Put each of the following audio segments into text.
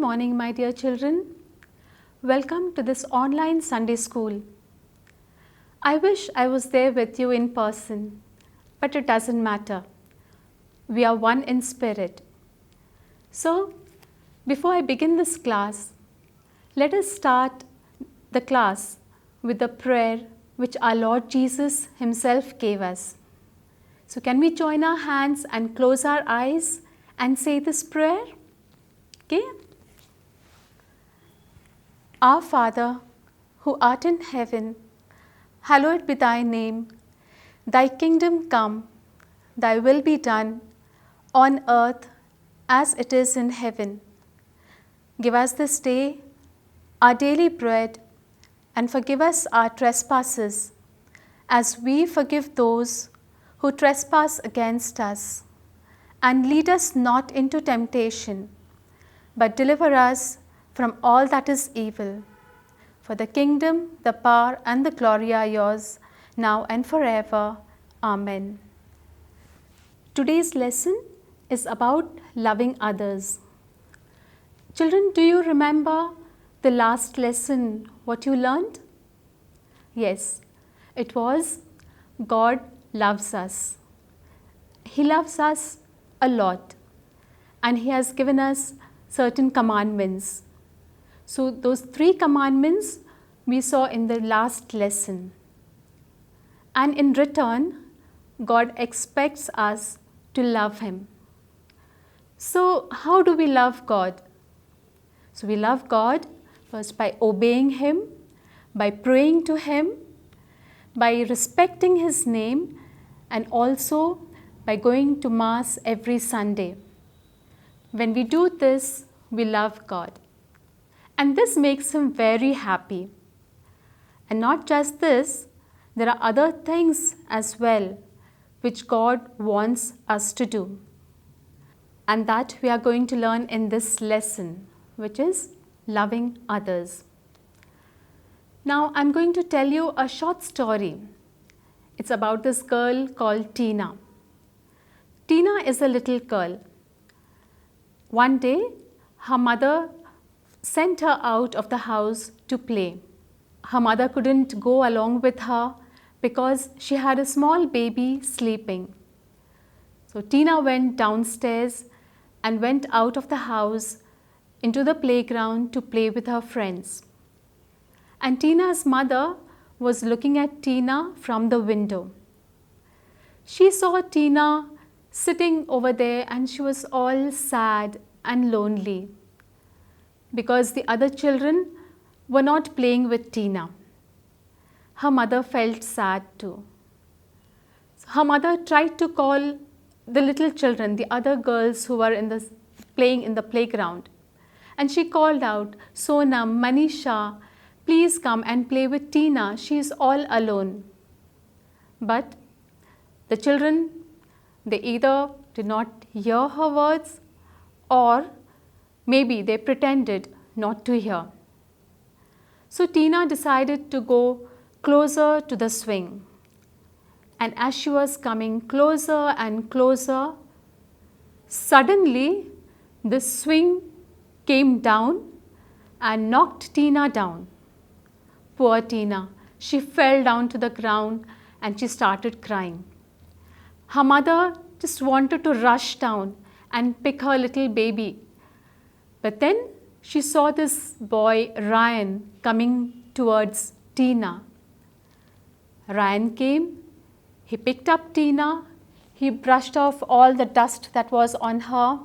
morning, my dear children. Welcome to this online Sunday school. I wish I was there with you in person, but it doesn't matter. We are one in spirit. So, before I begin this class, let us start the class with the prayer which our Lord Jesus Himself gave us. So, can we join our hands and close our eyes and say this prayer? Okay? Our Father, who art in heaven, hallowed be thy name. Thy kingdom come, thy will be done, on earth as it is in heaven. Give us this day our daily bread, and forgive us our trespasses, as we forgive those who trespass against us. And lead us not into temptation, but deliver us from all that is evil. For the kingdom, the power, and the glory are yours, now and forever. Amen. Today's lesson is about loving others. Children, do you remember the last lesson, what you learned? Yes, it was God loves us. He loves us a lot, and He has given us certain commandments. So those 3 commandments we saw in the last lesson. And in return, God expects us to love Him. So how do we love God? So we love God first by obeying Him, by praying to Him, by respecting His name, and also by going to Mass every Sunday. When we do this, we love God. And this makes Him very happy. And not just this, there are other things as well which God wants us to do. And that we are going to learn in this lesson, which is loving others. Now I'm going to tell you a short story. It's about this girl called Tina. Tina is a little girl. One day, her mother sent her out of the house to play. Her mother couldn't go along with her because she had a small baby sleeping. So Tina went downstairs and went out of the house into the playground to play with her friends. And Tina's mother was looking at Tina from the window. She saw Tina sitting over there, and she was all sad and lonely because the other children were not playing with Tina. Her mother felt sad too. Her mother tried to call the little children, the other girls who were playing in the playground. And she called out, Sonam, Manisha, please come and play with Tina. She is all alone. But the children, they either did not hear her words, or maybe they pretended not to hear. So Tina decided to go closer to the swing. And as she was coming closer and closer, suddenly the swing came down and knocked Tina down. Poor Tina, she fell down to the ground and she started crying. Her mother just wanted to rush down and pick her little baby. But then she saw this boy, Ryan, coming towards Tina. Ryan came, he picked up Tina, he brushed off all the dust that was on her.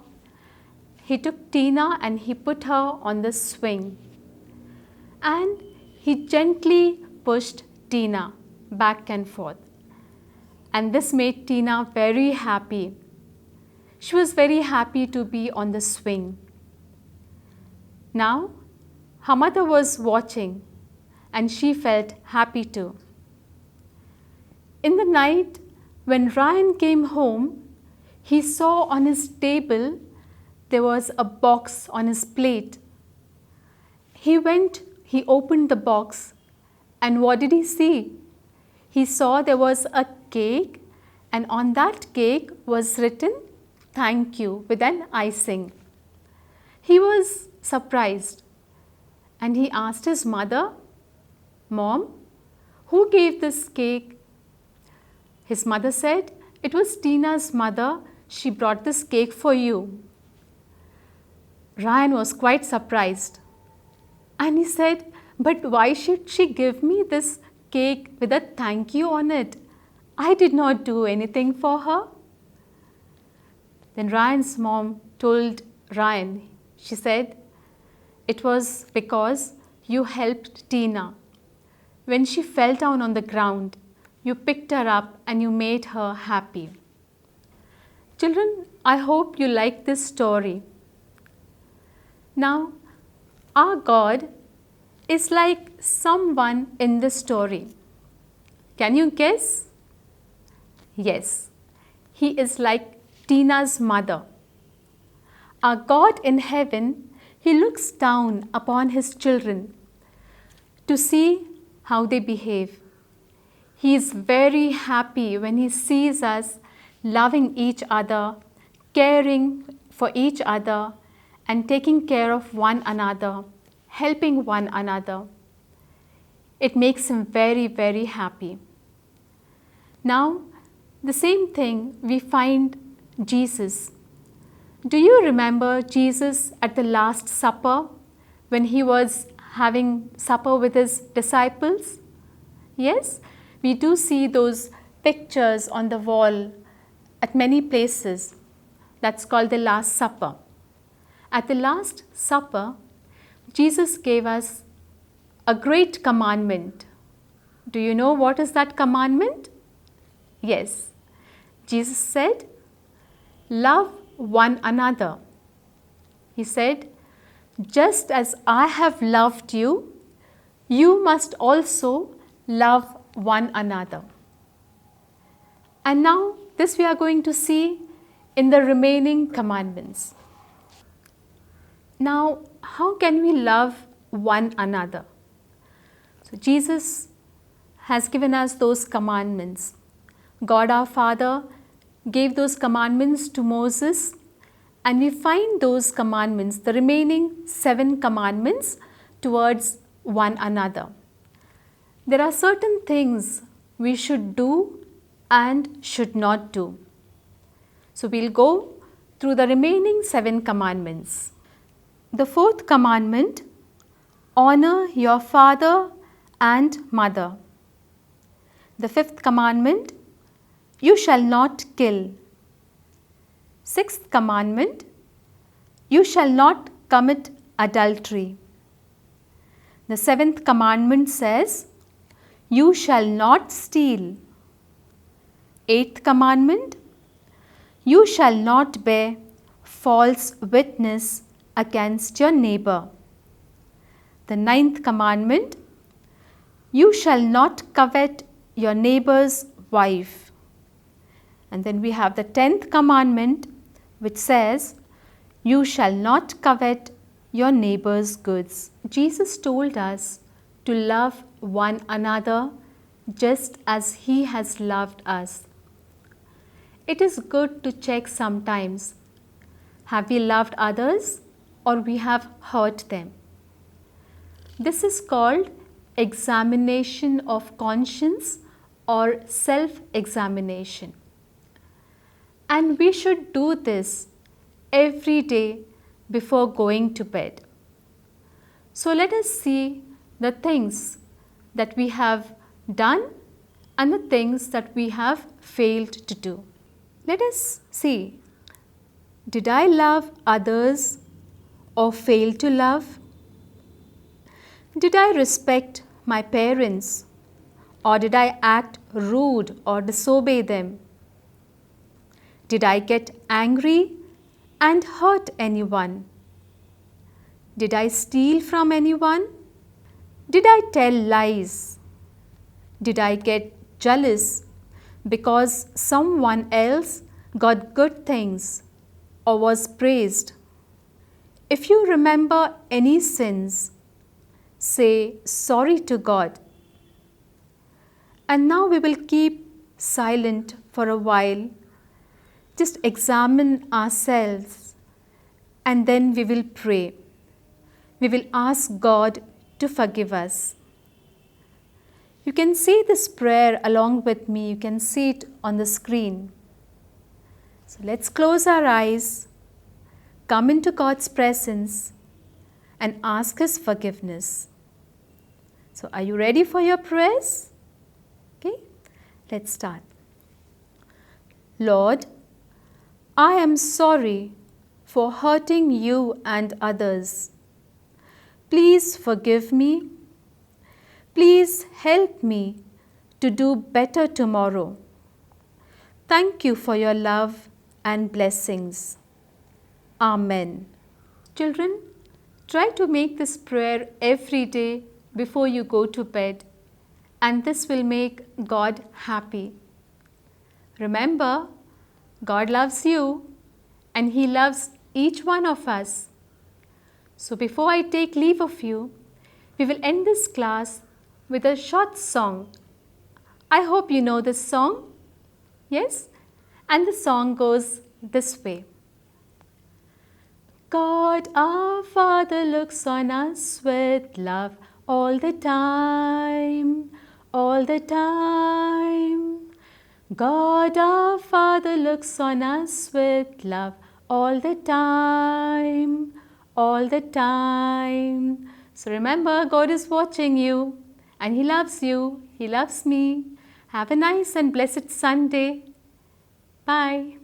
He took Tina and he put her on the swing. And he gently pushed Tina back and forth. And this made Tina very happy. She was very happy to be on the swing. Now, her mother was watching and she felt happy too. In the night, when Ryan came home, he saw on his table there was a box on his plate. He opened the box, and what did he see? He saw there was a cake, and on that cake was written, "Thank you," with an icing. He was surprised and he asked his mother, "Mom, who gave this cake?" His mother said, "It was Tina's mother. She brought this cake for you." Ryan was quite surprised and he said, "But why should she give me this cake with a thank you on it? I did not do anything for her." Then Ryan's mom told Ryan, she said, "It was because you helped Tina. When she fell down on the ground, you picked her up and you made her happy." Children, I hope you like this story. Now, our God is like someone in this story. Can you guess? Yes, he is like Tina's mother. Our God in heaven, he looks down upon his children to see how they behave. He is very happy when he sees us loving each other, caring for each other, and taking care of one another, helping one another. It makes him very, very happy. Now, the same thing we find Jesus. Do you remember Jesus at the Last Supper when he was having supper with his disciples? Yes, we do see those pictures on the wall at many places. That's called the Last Supper. At the Last Supper, Jesus gave us a great commandment. Do you know what is that commandment? Yes, Jesus said, "Love one another." He said, "Just as I have loved you, you must also love one another." And now this we are going to see in the remaining commandments. Now, how can we love one another? So Jesus has given us those commandments. God our Father gave those commandments to Moses, and we find those commandments, the remaining 7 commandments, towards one another. There are certain things we should do and should not do. So we'll go through the remaining 7 commandments. The 4th commandment, honor your father and mother. The 5th commandment, you shall not kill. 6th commandment, you shall not commit adultery. The 7th commandment says, you shall not steal. 8th commandment, you shall not bear false witness against your neighbor. The 9th commandment, you shall not covet your neighbor's wife. And then we have the 10th commandment, which says, you shall not covet your neighbor's goods. Jesus told us to love one another just as he has loved us. It is good to check sometimes, have we loved others or we have hurt them? This is called examination of conscience or self-examination. And we should do this every day before going to bed. So let us see the things that we have done and the things that we have failed to do. Let us see, did I love others or fail to love? Did I respect my parents or did I act rude or disobey them? Did I get angry and hurt anyone? Did I steal from anyone? Did I tell lies? Did I get jealous because someone else got good things or was praised? If you remember any sins, say sorry to God. And now we will keep silent for a while. Just examine ourselves and then we will pray. we will ask God to forgive us. You can see this prayer along with me. You can see it on the screen. So let's close our eyes, come into God's presence, and ask His forgiveness. So are you ready for your prayers? Okay, let's start. Lord, I am sorry for hurting you and others. Please forgive me. Please help me to do better tomorrow. Thank you for your love and blessings. Amen. Children, try to make this prayer every day before you go to bed, and this will make God happy. Remember, God loves you and He loves each one of us. So before I take leave of you, we will end this class with a short song. I hope you know this song. Yes? And the song goes this way. God our Father looks on us with love all the time, all the time. God our Father looks on us with love all the time, all the time. So remember, God is watching you and He loves you. He loves me. Have a nice and blessed Sunday. Bye.